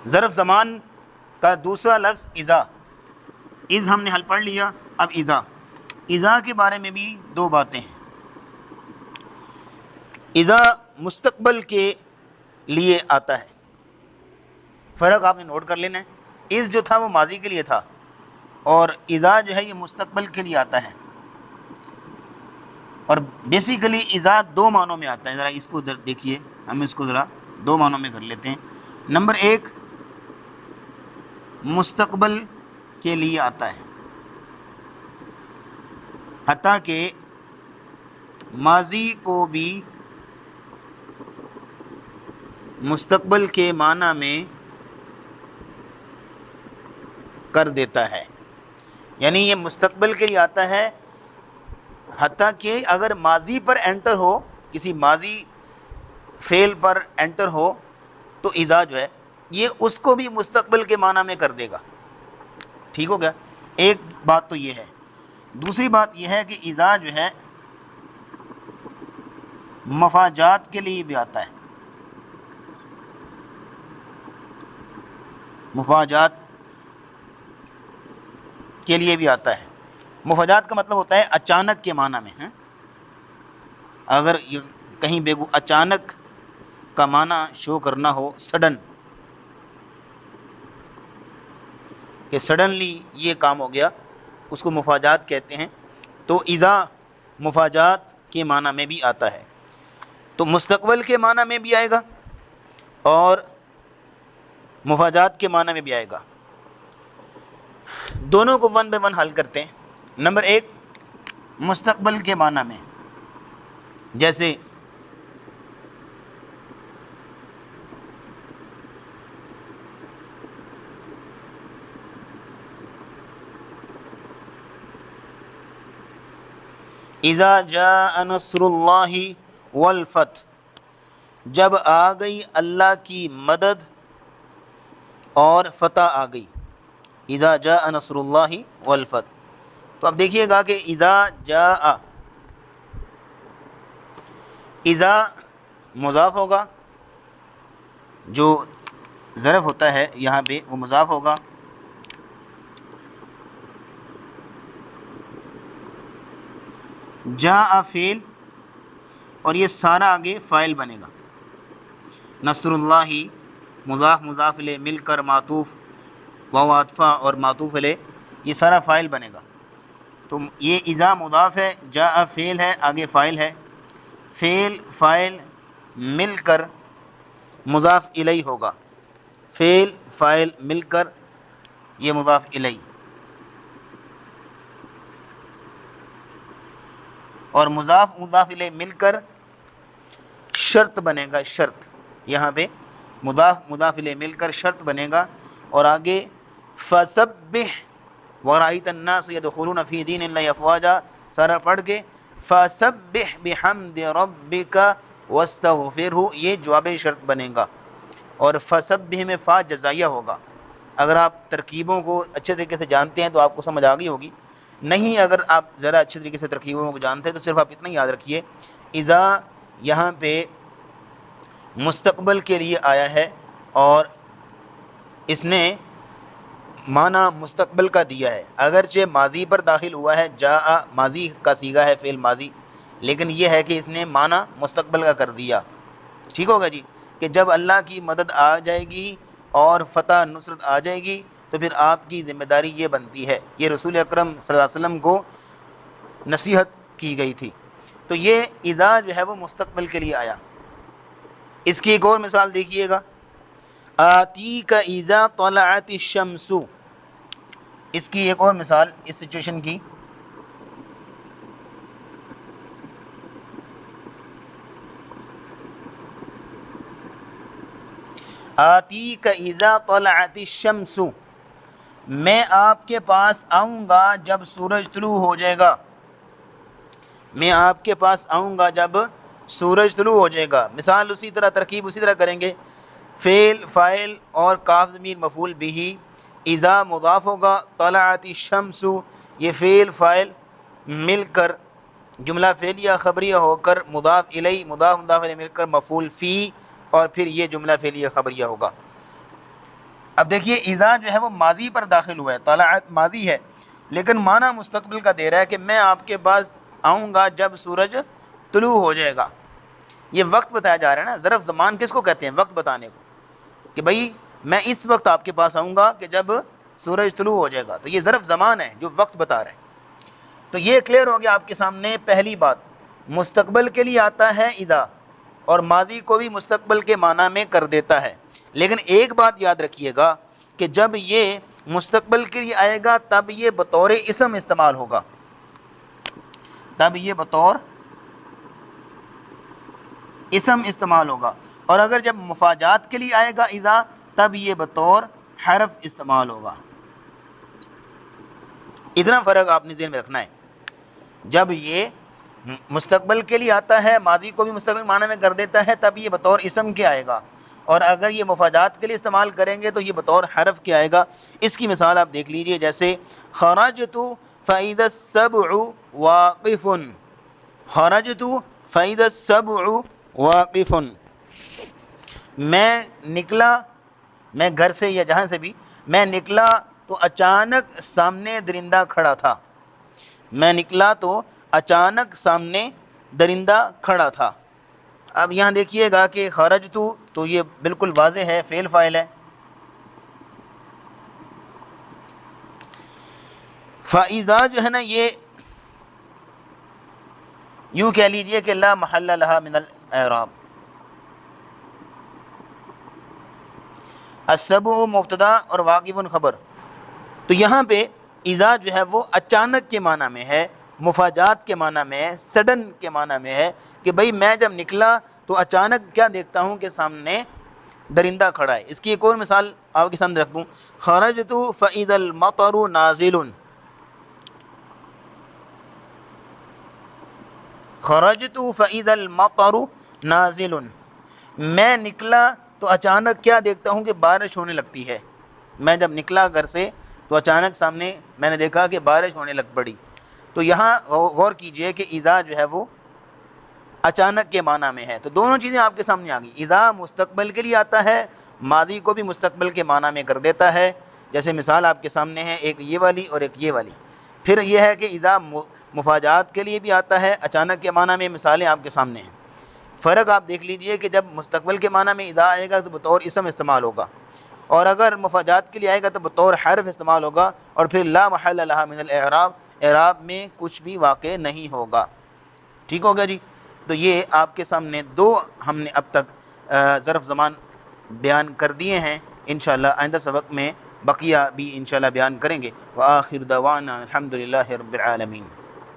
ظرف زمان کا دوسرا لفظ اذا، اذ ہم نے حل پڑھ لیا، اب اذا، اذا کے بارے میں بھی دو باتیں ہیں۔ اذا مستقبل کے لیے آتا ہے، فرق آپ نے نوٹ کر لینا ہے، اذ جو تھا وہ ماضی کے لیے تھا، اور اذا جو ہے یہ مستقبل کے لیے آتا ہے۔ اور بیسیکلی اذا دو معنوں میں آتا ہے، ذرا اس کو دیکھیے، ہم اس کو ذرا دو معنوں میں کر لیتے ہیں۔ نمبر ایک، مستقبل کے لیے آتا ہے، حتیٰ کہ ماضی کو بھی مستقبل کے معنی میں کر دیتا ہے، یعنی یہ مستقبل کے لیے آتا ہے، حتیٰ کہ اگر ماضی پر انٹر ہو، کسی ماضی فعل پر انٹر ہو تو اذا جو ہے یہ اس کو بھی مستقبل کے معنی میں کر دے گا۔ ٹھیک ہو گیا؟ ایک بات تو یہ ہے۔ دوسری بات یہ ہے کہ اذا جو ہے مفاجات کے لیے بھی آتا ہے، مفاجات کے لیے بھی آتا ہے۔ مفاجات کا مطلب ہوتا ہے اچانک کے معنی میں، اگر کہیں بےگو اچانک کا معنی شو کرنا ہو، سڈن، کہ سڈنلی یہ کام ہو گیا، اس کو مفاجات کہتے ہیں۔ تو اذا مفاجات کے معنی میں بھی آتا ہے، تو مستقبل کے معنی میں بھی آئے گا اور مفاجات کے معنی میں بھی آئے گا۔ دونوں کو ون بائی ون حل کرتے ہیں۔ نمبر ایک، مستقبل کے معنی میں، جیسے اذا جاء نصر اللہ والفتح، جب آ گئی اللہ کی مدد اور فتح آ گئی، اذا جاء نصر اللہ والفتح۔ تو اب دیکھیے گا کہ اذا جاء، اذا مضاف ہوگا، جو ظرف ہوتا ہے یہاں پہ وہ مضاف ہوگا، جاء فعل، اور یہ سارا آگے فاعل بنے گا۔ نصر اللہ مضاف مضاف الیہ مل کر معطوف واو عطفہ اور معطوف الیہ، یہ سارا فاعل بنے گا۔ تو یہ اذا مضاف ہے، جاء فعل ہے، آگے فاعل ہے، فعل فاعل مل کر مضاف الیہ ہوگا، فعل فاعل مل کر یہ مضاف الیہ، اور مضاف مضاف الیہ مل کر شرط بنے گا، شرط، یہاں پہ مضاف مضاف الیہ مل کر شرط بنے گا، اور آگے فسبح ورأیت الناس یدخلون فی دین اللہ افواجا، سارا پڑھ کے فسبح بحمد ربک واستغفرہ، یہ جواب شرط بنے گا، اور فسبح میں فا جزائیہ ہوگا۔ اگر آپ ترکیبوں کو اچھے طریقے سے جانتے ہیں تو آپ کو سمجھ آ گئی ہوگی، نہیں اگر آپ ذرا اچھے طریقے سے ترکیبوں کو جانتے ہیں تو صرف آپ اتنا ہی یاد رکھیے، اذا یہاں پہ مستقبل کے لیے آیا ہے اور اس نے معنی مستقبل کا دیا ہے، اگرچہ ماضی پر داخل ہوا ہے، جاء ماضی کا صیغہ ہے، فعل ماضی، لیکن یہ ہے کہ اس نے معنی مستقبل کا کر دیا۔ ٹھیک ہوگا جی؟ کہ جب اللہ کی مدد آ جائے گی اور فتح نصرت آ جائے گی تو پھر آپ کی ذمہ داری یہ بنتی ہے، یہ رسول اکرم صلی اللہ علیہ وسلم کو نصیحت کی گئی تھی۔ تو یہ اذا جو ہے وہ مستقبل کے لیے آیا۔ اس کی ایک اور مثال دیکھیے گا، آتیک اذا طلعت الشمس، اس کی ایک اور مثال اس سچویشن کی، آتیک اذا طلعت الشمس، میں آپ کے پاس آؤں گا جب سورج طلوع ہو جائے گا، میں آپ کے پاس آؤں گا جب سورج طلوع ہو جائے گا۔ مثال اسی طرح، ترکیب اسی طرح کریں گے، فعل فاعل اور کاف ضمیر مفعول بھی، اذا مضاف ہوگا، طلعت الشمس یہ فعل فاعل مل کر جملہ فعلیہ خبریہ ہو کر مضاف الیہ مضاف مضاف الیہ مل کر مفعول فی، اور پھر یہ جملہ فعلیہ خبریہ ہوگا۔ اب دیکھیے اذا جو ہے وہ ماضی پر داخل ہوا ہے، طلعت ماضی ہے، لیکن معنی مستقبل کا دے رہا ہے کہ میں آپ کے پاس آؤں گا جب سورج طلوع ہو جائے گا. یہ وقت بتایا جا رہا ہے نا. ظرف زمان کس کو کہتے ہیں؟ وقت بتانے کو، کہ بھائی میں اس وقت آپ کے پاس آؤں گا کہ جب سورج طلوع ہو جائے گا. تو یہ ظرف زمان ہے جو وقت بتا رہے ہیں. تو یہ کلیئر ہو گیا آپ کے سامنے. پہلی بات، مستقبل کے لیے آتا ہے اذا، اور ماضی کو بھی مستقبل کے معنی میں کر دیتا ہے. لیکن ایک بات یاد رکھیے گا کہ جب یہ مستقبل کے لیے آئے گا تب یہ بطور اسم استعمال ہوگا، تب یہ بطور اسم استعمال ہوگا. اور اگر جب مفاجات کے لیے آئے گا اذا تب یہ بطور حرف استعمال ہوگا. اتنا فرق آپ نے ذہن میں رکھنا ہے. جب یہ مستقبل کے لیے آتا ہے، ماضی کو بھی مستقبل معنی میں کر دیتا ہے، تب یہ بطور اسم کے آئے گا. اور اگر یہ مفاجات کے لیے استعمال کریں گے تو یہ بطور حرف کے آئے گا. اس کی مثال آپ دیکھ لیجئے، جیسے خرجت فإذا السبع واقف، خرجت فإذا السبع واقف، میں نکلا، میں گھر سے یا جہاں سے بھی میں نکلا تو اچانک سامنے درندہ کھڑا تھا. میں نکلا تو اچانک سامنے درندہ کھڑا تھا. اب یہاں دیکھیے گا کہ خرجت تو یہ بالکل واضح ہے، فعل فاعل ہے. فإذا جو ہے نا، یہ یوں کہہ لیجئے کہ لا محل لها من الاعراب. السبع مبتدا اور واقف خبر. تو یہاں پہ اذا جو ہے وہ اچانک کے معنی میں ہے، مفاجات کے معنی میں ہے، سڈن کے معنی میں ہے، کہ بھئی میں جب نکلا تو اچانک کیا دیکھتا ہوں کہ سامنے درندہ کھڑا ہے. اس کی ایک اور مثال آپ کے سامنے رکھ دوں، خرجت فإذا المطر نازل، خرجت فإذا المطر نازل، میں نکلا تو اچانک کیا دیکھتا ہوں کہ بارش ہونے لگتی ہے. میں جب نکلا گھر سے تو اچانک سامنے میں نے دیکھا کہ بارش ہونے لگ پڑی. تو یہاں غور کیجئے کہ اذا جو ہے وہ اچانک کے معنی میں ہے. تو دونوں چیزیں آپ کے سامنے آ گئی. اذا مستقبل کے لیے آتا ہے، ماضی کو بھی مستقبل کے معنی میں کر دیتا ہے. جیسے مثال آپ کے سامنے ہے، ایک یہ والی اور ایک یہ والی. پھر یہ ہے کہ اذا مفاجات کے لیے بھی آتا ہے، اچانک کے معنی میں. مثالیں آپ کے سامنے ہیں. فرق آپ دیکھ لیجئے کہ جب مستقبل کے معنی میں اذا آئے گا تو بطور اسم استعمال ہوگا، اور اگر مفاجات کے لیے آئے گا تو بطور حرف استعمال ہوگا. اور پھر لا محل لها من الاعراب، اعراب میں کچھ بھی واقع نہیں ہوگا. ٹھیک ہو گیا جی. تو یہ آپ کے سامنے دو ہم نے اب تک ظرف زمان بیان کر دیے ہیں. انشاءاللہ آئندہ سبق میں بقیہ بھی انشاءاللہ بیان کریں گے. وآخر دعوانا الحمدللہ رب العالمین.